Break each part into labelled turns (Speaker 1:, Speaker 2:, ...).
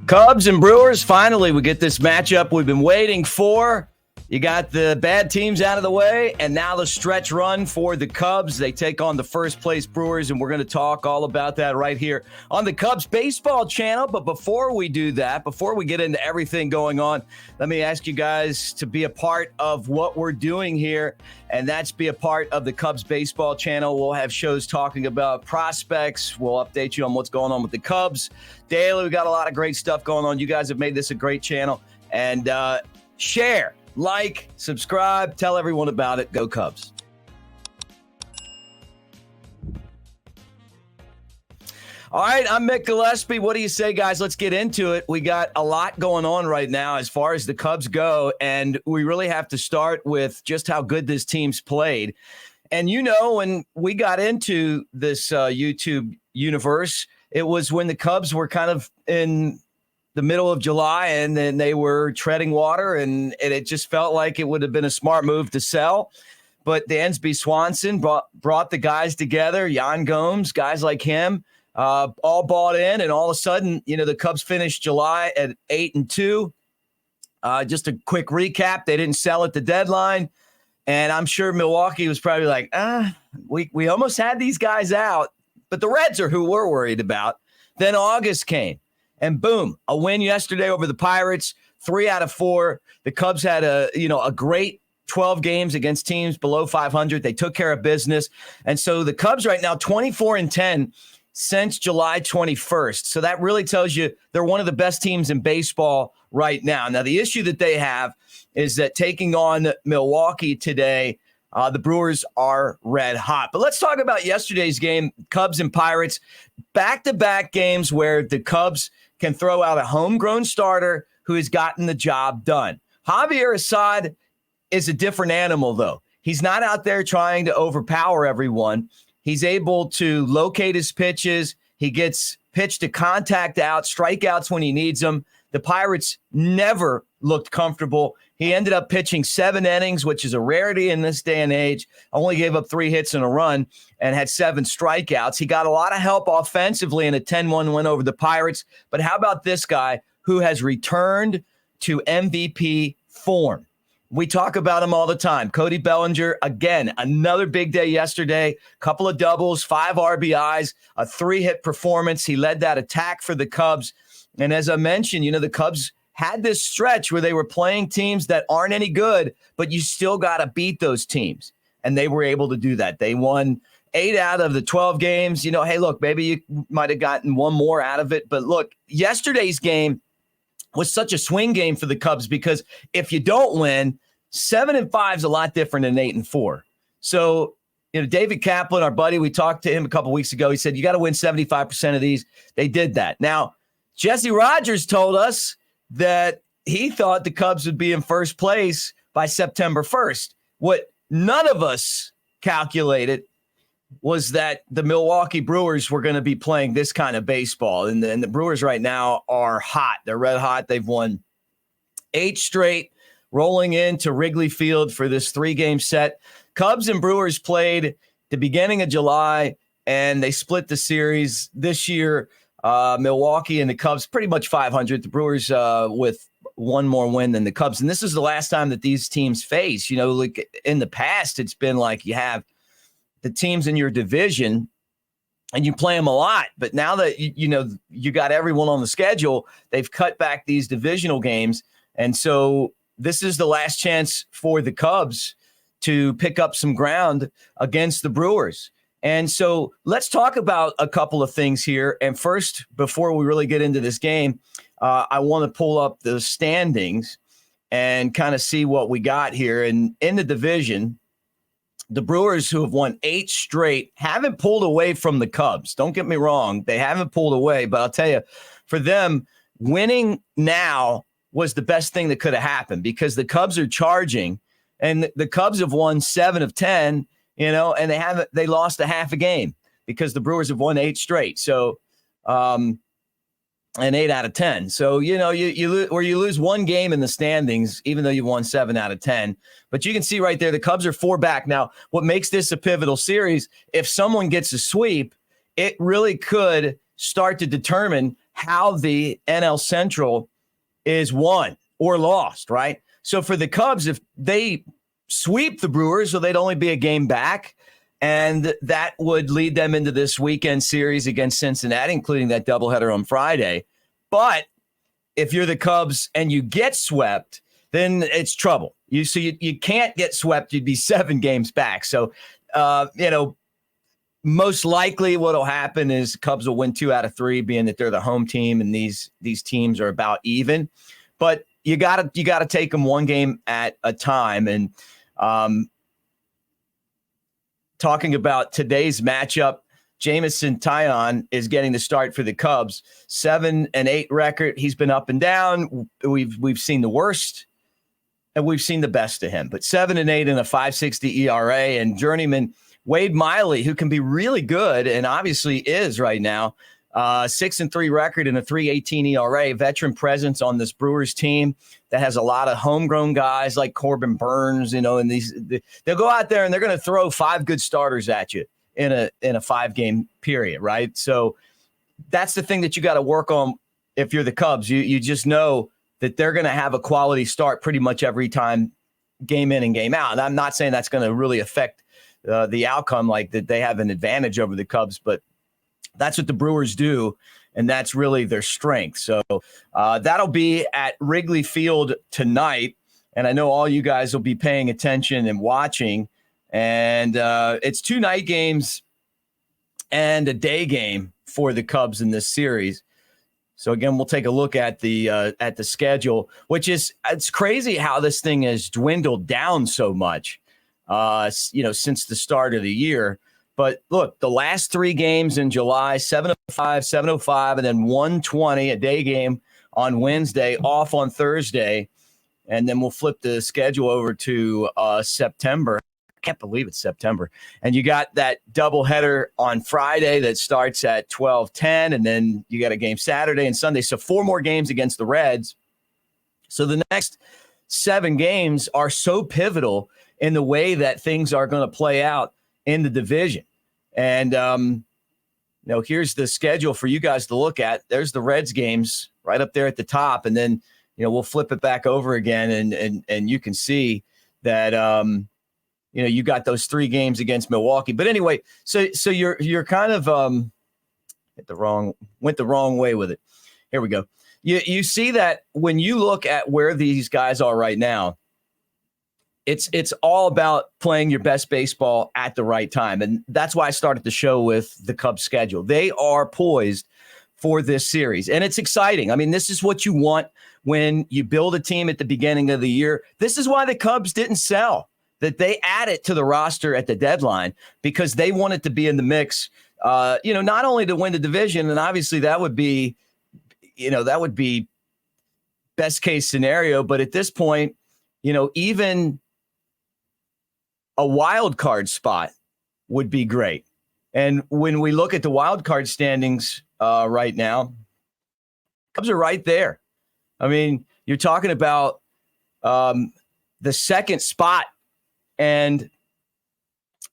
Speaker 1: Cubs and Brewers, finally we get this matchup we've been waiting for. You got the bad teams out of the way, and now the stretch run for the Cubs. They take on the first-place Brewers, and we're going to talk all about that right here on the Cubs baseball channel. But before we do that, before we get into everything going on, let me ask you guys to be a part of what we're doing here, and that's be a part of the Cubs baseball channel. We'll have shows talking about prospects. We'll update you on what's going on with the Cubs daily. We got a lot of great stuff going on. You guys have made this a great channel. And share. Like, subscribe, tell everyone about it. Go Cubs. All right, I'm Mick Gillespie. What do you say, guys? Let's get into it. We got a lot going on right now as far as the Cubs go, and we really have to start with just how good this team's played. And you know, when we got into this YouTube universe, it was when the Cubs were kind of in the middle of July, and then they were treading water, and it just felt like it would have been a smart move to sell. But Dansby Swanson brought the guys together, Yan Gomes, guys like him, all bought in, and all of a sudden, you know, the Cubs finished July at 8-2. Just a quick recap: they didn't sell at the deadline, and I'm sure Milwaukee was probably like, we almost had these guys out, but the Reds are who we're worried about. Then August came. And boom, a win yesterday over the Pirates, 3 out of 4. The Cubs had a great 12 games against teams below 500. They took care of business. And so the Cubs right now, 24-10 since July 21st. So that really tells you they're one of the best teams in baseball right now. Now, the issue that they have is that taking on Milwaukee today, the Brewers are red hot. But let's talk about yesterday's game, Cubs and Pirates. Back-to-back games where the Cubs can throw out a homegrown starter who has gotten the job done. Javier Assad is a different animal, though. He's not out there trying to overpower everyone. He's able to locate his pitches. He gets pitch to contact out, strikeouts when he needs them. The Pirates never looked comfortable. He ended up pitching 7 innings, which is a rarity in this day and age. Only gave up 3 hits and a run and had 7 strikeouts. He got a lot of help offensively in a 10-1 win over the Pirates. But how about this guy who has returned to MVP form? We talk about him all the time. Cody Bellinger, again, another big day yesterday. Couple of doubles, 5 RBIs, a 3-hit performance. He led that attack for the Cubs. And as I mentioned, you know, the Cubs had this stretch where they were playing teams that aren't any good, but you still got to beat those teams. And they were able to do that. They won 8 out of the 12 games. You know, hey, look, maybe you might have gotten one more out of it. But look, yesterday's game was such a swing game for the Cubs because if you don't win, 7-5 is a lot different than 8-4. So, you know, David Kaplan, our buddy, we talked to him a couple weeks ago. He said, you got to win 75% of these. They did that. Now, Jesse Rogers told us that he thought the Cubs would be in first place by September 1st. What none of us calculated was that the Milwaukee Brewers were going to be playing this kind of baseball. And the Brewers right now are hot. They're red hot. They've won 8 straight, rolling into Wrigley Field for this 3-game set. Cubs and Brewers played the beginning of July, and they split the series this year. Milwaukee and the Cubs pretty much 500. The Brewers with one more win than the Cubs. And this is the last time that these teams face. You know, like in the past, it's been like you have the teams in your division and you play them a lot. But now that, you got everyone on the schedule, they've cut back these divisional games. And so this is the last chance for the Cubs to pick up some ground against the Brewers. And so let's talk about a couple of things here. And first, before we really get into this game, I want to pull up the standings and kind of see what we got here. And in the division, the Brewers, who have won 8 straight, haven't pulled away from the Cubs. Don't get me wrong. They haven't pulled away. But I'll tell you, for them, winning now was the best thing that could have happened because the Cubs are charging. And the Cubs have won 7 of 10. And they lost a half a game because the Brewers have won 8 straight. So, and 8 out of 10. So, you lose one game in the standings, even though you won 7 out of 10. But you can see right there, the Cubs are 4 back. Now, what makes this a pivotal series, if someone gets a sweep, it really could start to determine how the NL Central is won or lost, right? So for the Cubs, if they sweep the Brewers, so they'd only be a game back, and that would lead them into this weekend series against Cincinnati, including that doubleheader on Friday. But if you're the Cubs and you get swept, then it's trouble. You can't get swept. You'd be 7 games back. So, most likely what'll happen is Cubs will win 2 out of 3, being that they're the home team and these teams are about even. But you gotta take them one game at a time. And talking about today's matchup, Jameson Taillon is getting the start for the Cubs. 7-8 record. He's been up and down. We've seen the worst and we've seen the best of him. But 7-8 in a 5.60 ERA, and journeyman Wade Miley, who can be really good and obviously is right now, 6-3 record and a 3.18 ERA. Veteran presence on this Brewers team that has a lot of homegrown guys like Corbin Burns. And they'll go out there and they're going to throw 5 good starters at you in a 5-game period, right? So that's the thing that you got to work on if you're the Cubs. You just know that they're going to have a quality start pretty much every time, game in and game out. And I'm not saying that's going to really affect the outcome, like that they have an advantage over the Cubs, but that's what the Brewers do, and that's really their strength. So that'll be at Wrigley Field tonight, and I know all you guys will be paying attention and watching. And it's 2 night games and a day game for the Cubs in this series. So again, we'll take a look at the schedule, which is, it's crazy how this thing has dwindled down so much, since the start of the year. But look, the last 3 games in July, 7:05, 7:05, and then 1:20, a day game on Wednesday, off on Thursday. And then we'll flip the schedule over to September. I can't believe it's September. And you got that doubleheader on Friday that starts at 12:10, and then you got a game Saturday and Sunday. So 4 more games against the Reds. So the next 7 games are so pivotal in the way that things are going to play out in the division. And, here's the schedule for you guys to look at. There's the Reds games right up there at the top. And then, we'll flip it back over again and you can see that, you got those 3 games against Milwaukee. But anyway, so you're kind of went the wrong way with it. Here we go. You see that when you look at where these guys are right now, it's all about playing your best baseball at the right time. And that's why I started the show with the Cubs schedule. They are poised for this series, and it's exciting. I mean, this is what you want when you build a team at the beginning of the year. This is why the Cubs didn't sell, that they added to the roster at the deadline, because they wanted to be in the mix, not only to win the division, and obviously that would be best case scenario. But at this point, even a wild card spot would be great. And when we look at the wild card standings right now, Cubs are right there. I mean, you're talking about the second spot, and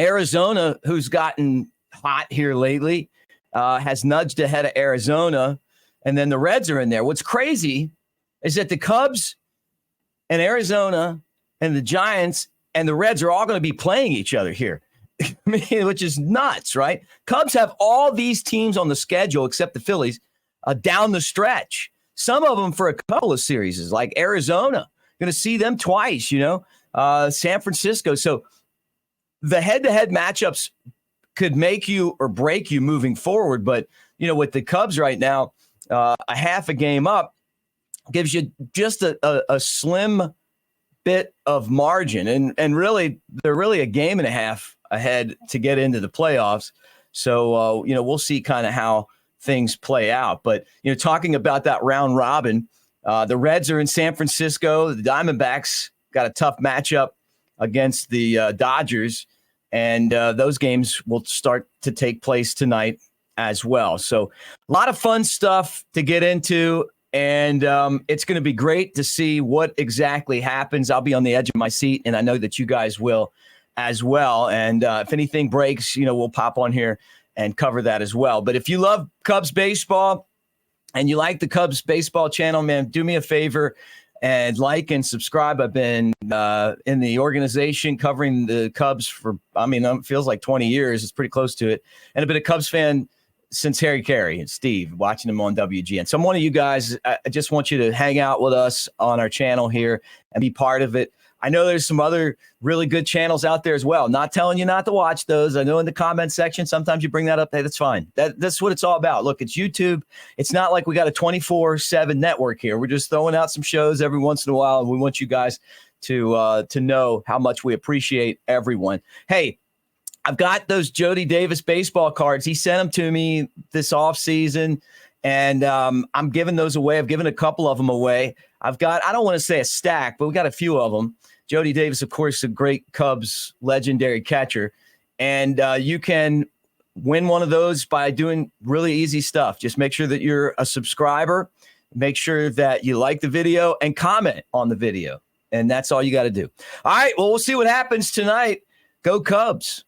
Speaker 1: Arizona, who's gotten hot here lately, has nudged ahead of Arizona, and then the Reds are in there. What's crazy is that the Cubs and Arizona and the Giants and the Reds are all going to be playing each other here, which is nuts, right? Cubs have all these teams on the schedule except the Phillies down the stretch. Some of them for a couple of series, like Arizona. Going to see them twice, San Francisco. So the head-to-head matchups could make you or break you moving forward. But, with the Cubs right now, a half a game up gives you just a slim bit of margin, and really they're really a game and a half ahead to get into the playoffs. So we'll see kind of how things play out. But talking about that round robin, the Reds are in San Francisco. The Diamondbacks got a tough matchup against the Dodgers, and those games will start to take place tonight as well. So a lot of fun stuff to get into. And it's going to be great to see what exactly happens. I'll be on the edge of my seat, and I know that you guys will as well. And if anything breaks, we'll pop on here and cover that as well. But if you love Cubs baseball, and you like the Cubs baseball channel, man, do me a favor and like and subscribe. I've been in the organization covering the Cubs for, it feels like 20 years. It's pretty close to it. And I've been a Cubs fan since Harry Carey and Steve, watching them on WGN. So I'm one of you guys. I just want you to hang out with us on our channel here and be part of it. I know there's some other really good channels out there as well. Not telling you not to watch those. I know in the comment section, sometimes you bring that up. Hey, that's fine. That's what it's all about. Look, it's YouTube. It's not like we got a 24/7 network here. We're just throwing out some shows every once in a while, and we want you guys to know how much we appreciate everyone. Hey, I've got those Jody Davis baseball cards. He sent them to me this offseason, and I'm giving those away. I've given a couple of them away. I've got, I don't want to say a stack, but we got a few of them. Jody Davis, of course, a great Cubs legendary catcher. And you can win one of those by doing really easy stuff. Just make sure that you're a subscriber. Make sure that you like the video and comment on the video. And that's all you got to do. All right, well, we'll see what happens tonight. Go Cubs.